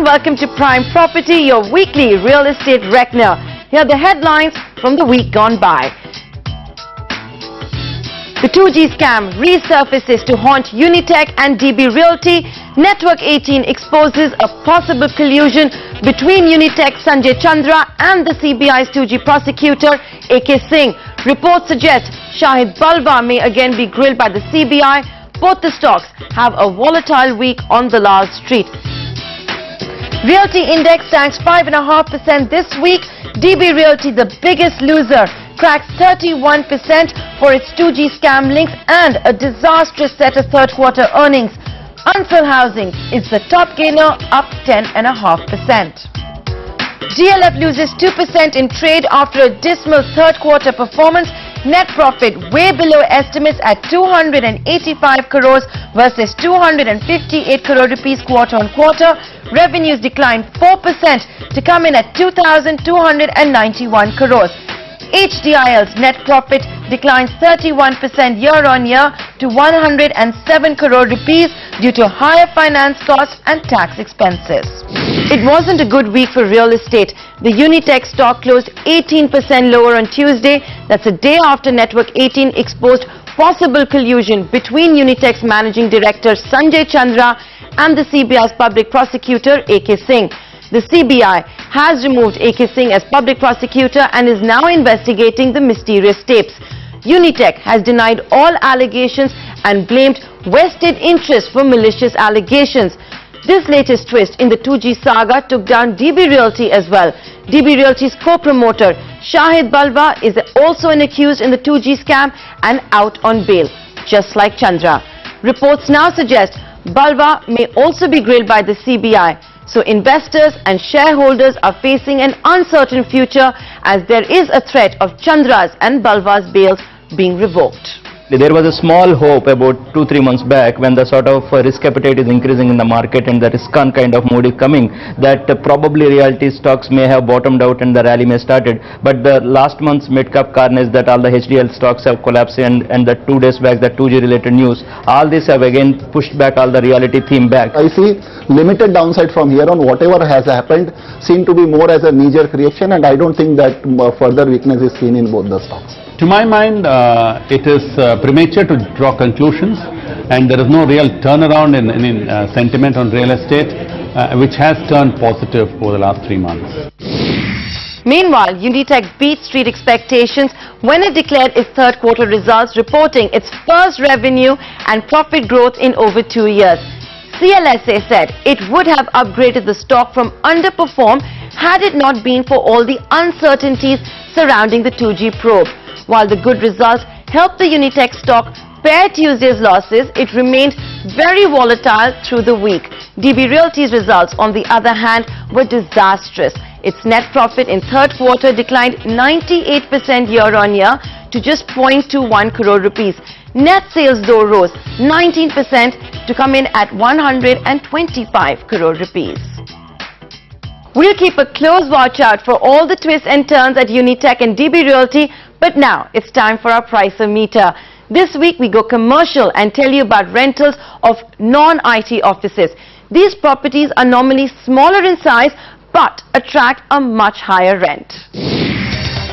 and welcome to Prime Property, your weekly real estate reckoner. Here are the headlines from the week gone by. The 2G scam resurfaces to haunt Unitech and DB Realty. Network 18 exposes a possible collusion between Unitech Sanjay Chandra and the CBI's 2G prosecutor AK Singh. Reports suggest Shahid Balwa may again be grilled by the CBI. Both the stocks have a volatile week on the Lal Street. Realty index tanks 5.5% this week. DB Realty, the biggest loser, cracks 31% for its 2G scam links and a disastrous set of third quarter earnings. Ansal Housing is the top gainer, up 10.5%. GLF loses 2% in trade after a dismal third quarter performance. Net profit way below estimates at 285 crores versus 258 crore rupees quarter on quarter. Revenues declined 4% to come in at 2,291 crores. HDIL's net profit declined 31% year on year to 107 crore rupees due to higher finance costs and tax expenses. It wasn't a good week for real estate. The Unitech stock closed 18% lower on Tuesday. That's a day after Network 18 exposed possible collusion between Unitech's managing director Sanjay Chandra and the CBI's public prosecutor AK Singh. The CBI has removed AK Singh as public prosecutor and is now investigating the mysterious tapes. Unitech has denied all allegations and blamed vested interests for malicious allegations. This latest twist in the 2G saga took down DB Realty as well. DB Realty's co-promoter Shahid Balwa is also an accused in the 2G scam and out on bail, just like Chandra. Reports now suggest Balwa may also be grilled by the CBI. So investors and shareholders are facing an uncertain future as there is a threat of Chandra's and Balwa's bails being revoked. There was a small hope about 2-3 months back when the sort of risk appetite is increasing in the market and the risk-on kind of mood is coming, that probably realty stocks may have bottomed out and the rally may started. But the last month's mid-cap carnage that all the HDL stocks have collapsed and the 2 days back the 2G related news, all this have again pushed back all the reality theme back. I see limited downside from here on. Whatever has happened seem to be more as a knee-jerk reaction, and I don't think that further weakness is seen in both the stocks. To my mind, it is premature to draw conclusions, and there is no real turnaround in sentiment on real estate, which has turned positive over the last 3 months. Meanwhile, Unitech beat street expectations when it declared its third quarter results, reporting its first revenue and profit growth in over 2 years. CLSA said it would have upgraded the stock from underperform had it not been for all the uncertainties surrounding the 2G probe. While the good results helped the Unitech stock pare Tuesday's losses, it remained very volatile through the week. DB Realty's results, on the other hand, were disastrous. Its net profit in third quarter declined 98% year on year to just 0.21 crore rupees. Net sales though rose 19% to come in at 125 crore rupees. We'll keep a close watch out for all the twists and turns at Unitech and DB Realty, but now it's time for our pricer meter. This week we go commercial and tell you about rentals of non-IT offices. These properties are normally smaller in size but attract a much higher rent.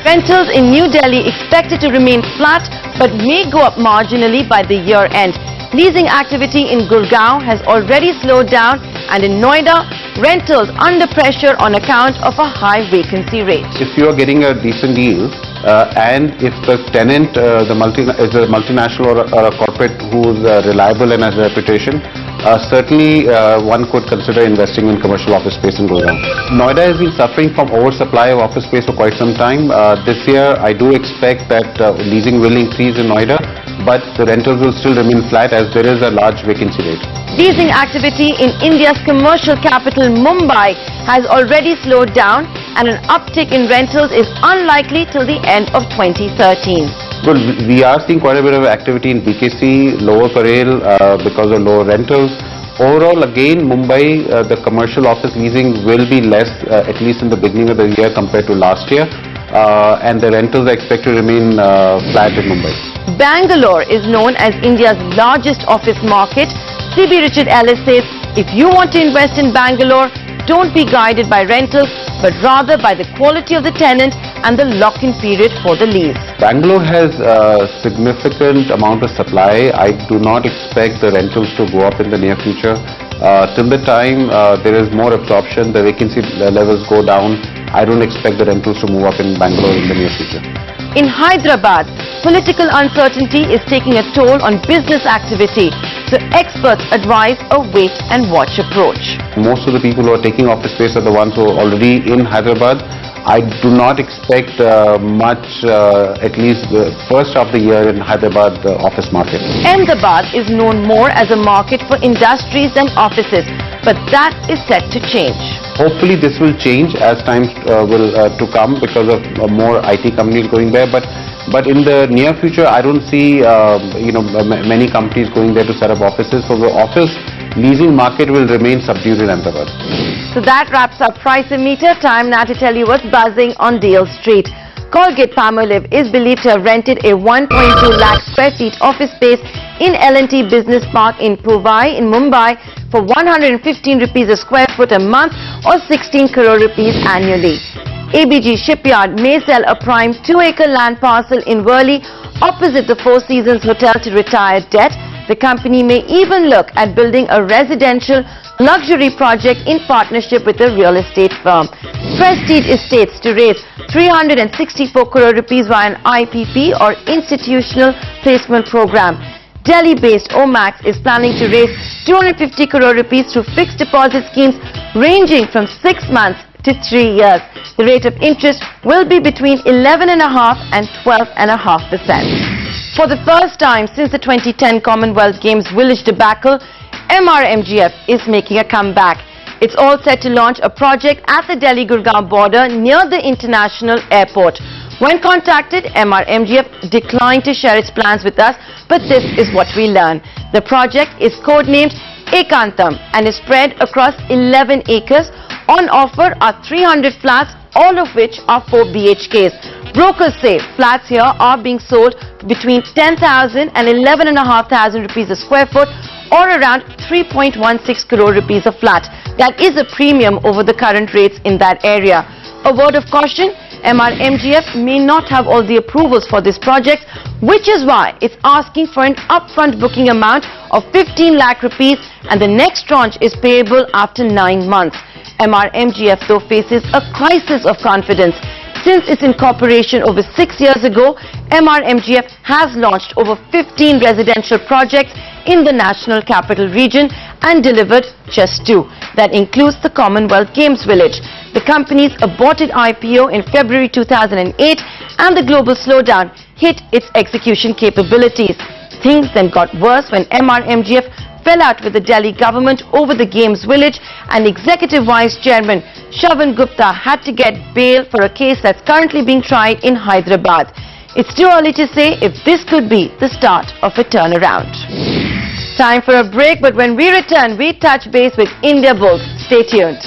Rentals in New Delhi expected to remain flat but may go up marginally by the year end. Leasing activity in Gurgaon has already slowed down, and in Noida, rentals under pressure on account of a high vacancy rate. If you are getting a decent deal and if the tenant is a multinational or a corporate who is reliable and has a reputation, certainly one could consider investing in commercial office space in Gurgaon. Noida has been suffering from oversupply of office space for quite some time. This year I do expect that leasing will increase in Noida, but the rentals will still remain flat as there is a large vacancy rate. Leasing activity in India's commercial capital Mumbai has already slowed down, and an uptick in rentals is unlikely till the end of 2013. Well, we are seeing quite a bit of activity in BKC, Lower Parel because of lower rentals. Overall, again, Mumbai, the commercial office leasing will be less, at least in the beginning of the year compared to last year. And the rentals are expected to remain flat in Mumbai. Bangalore is known as India's largest office market. CB Richard Ellis says if you want to invest in Bangalore, don't be guided by rentals, but rather by the quality of the tenant and the lock-in period for the lease. Bangalore has a significant amount of supply. I do not expect the rentals to go up in the near future. Till the time there is more absorption, the vacancy levels go down, I don't expect the rentals to move up in Bangalore in the near future. In Hyderabad, political uncertainty is taking a toll on business activity, so experts advise a wait-and-watch approach. Most of the people who are taking office space are the ones who are already in Hyderabad. I do not expect much, at least the first half of the year in Hyderabad office market. Ahmedabad is known more as a market for industries and offices, but that is set to change. Hopefully this will change as time will to come because of more IT companies going there. But in the near future, I don't see many companies going there to set up offices. So the office leasing market will remain subdued in Ahmedabad. So that wraps up Price and Meter. Time now to tell you what's buzzing on Dale Street. Colgate-Palmolive is believed to have rented a 1.2 lakh square feet office space in L&T Business Park in Powai in Mumbai for 115 rupees a square foot a month or 16 crore rupees annually. ABG Shipyard may sell a prime 2-acre land parcel in Worli opposite the Four Seasons Hotel to retire debt. The company may even look at building a residential luxury project in partnership with a real estate firm. Prestige Estates to raise 364 crore rupees via an IPP or institutional placement program. Delhi-based Omax is planning to raise 250 crore rupees through fixed deposit schemes ranging from 6 months to 3 years. The rate of interest will be between 11.5% and 12.5%. For the first time since the 2010 Commonwealth Games village debacle, MRMGF is making a comeback. It's all set to launch a project at the Delhi-Gurgaon border near the international airport. When contacted, MRMGF declined to share its plans with us, but this is what we learned. The project is codenamed Ekantam and is spread across 11 acres. On offer are 300 flats, all of which are 4 BHKs. Brokers say flats here are being sold between 10,000 and 11,500 rupees a square foot, or around 3.16 crore rupees a flat. That is a premium over the current rates in that area. A word of caution, MRMGF may not have all the approvals for this project, which is why it's asking for an upfront booking amount of 15 lakh rupees and the next tranche is payable after 9 months. MRMGF though faces a crisis of confidence. Since its incorporation over 6 years ago, MRMGF has launched over 15 residential projects in the National Capital Region and delivered just 2. That includes the Commonwealth Games Village. The company's aborted IPO in February 2008 and the global slowdown hit its execution capabilities. Things then got worse when MRMGF fell out with the Delhi government over the Games Village, and Executive Vice Chairman Shavan Gupta had to get bail for a case that's currently being tried in Hyderabad. It's too early to say if this could be the start of a turnaround. Time for a break, but when we return, we touch base with India Bulls. Stay tuned.